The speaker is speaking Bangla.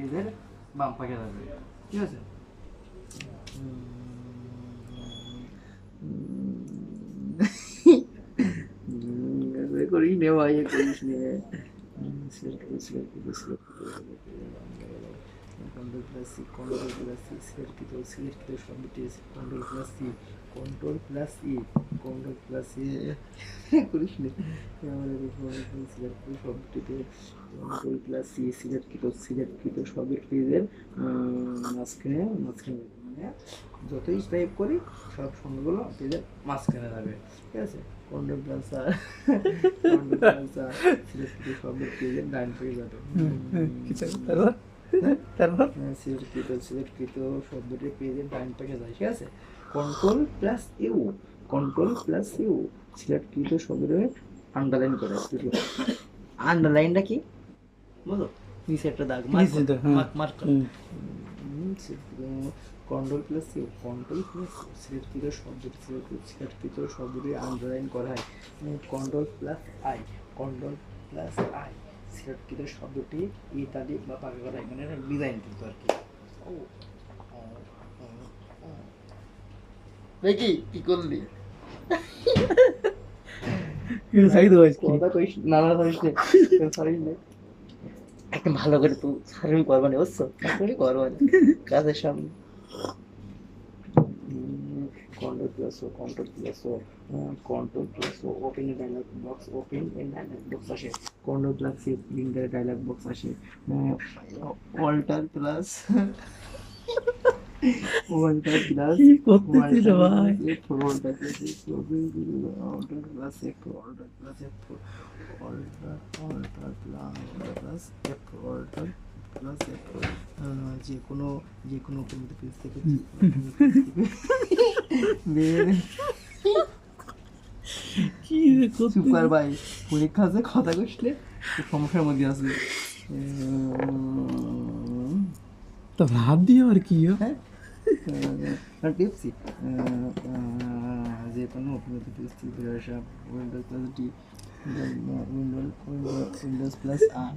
পেজের বাম পাশে যাবে, ঠিক আছে? করিস নে ভাই, করিস নে। Control plus c, control plus c, select সবটি control plus c, control plus e, control plus c করিস নে। সিলেক্ট সবটিতে কন্ট্রোল প্লাস সি, সিলেক্ট সবের পেজের মাঝখানে মানে যতই টাইপ করি সব সময়গুলো পেজের মাঝখানে যাবে, ঠিক আছে? কন্ট্রোল প্লাস আর কন্ট্রোল প্লাস আর সিলেক্ট সবের পেজের ডান পেজে যাবে। তারপর সিলেক্ট শব্দটি পেজের ডান পাশে যায়, ঠিক আছে? Control plus U, control plus U select শব্দটি আন্ডারলাইন করে। আন্ডারলাইনটা কি বলো? নিচে একটা দাগ মার্ক করো। Control plus U, control plus select শব্দটি আন্ডারলাইন করা হয়। Control plus I, control plus I select শব্দটি ইতালিক বা পাকা করা হয়, মানে ডিজাইন কিন্তু আর কি। দেখি কি করলি? কথা কইস না, না করিস নে, করিস নে। একদম ভালো করে তুই সারিন করবা না, বুঝছো? তারপরে করবা না কাজের সামনে। Control plus O open a dialog box, open a dialog box আসে। কন্ট্রোল প্লাস সি লিঙ্কের ডায়লগ বক্স আসে। অল্টার প্লাস ওয়ালটার প্লাস কি করতেছিল ভাই? Walter plus alter plus F, alter plus F, alter plus F, alter plus F. যে কোনো কমিটি পেজ থেকে কি রে করতে সুপার ভাই পরীক্ষা আছে, কথা কইলে সমস্যার মধ্যে আছে। তো ভাব দিয়ে আর কি? হ্যাঁ টিপসি যে কোনো Windows plus D, Windows plus আর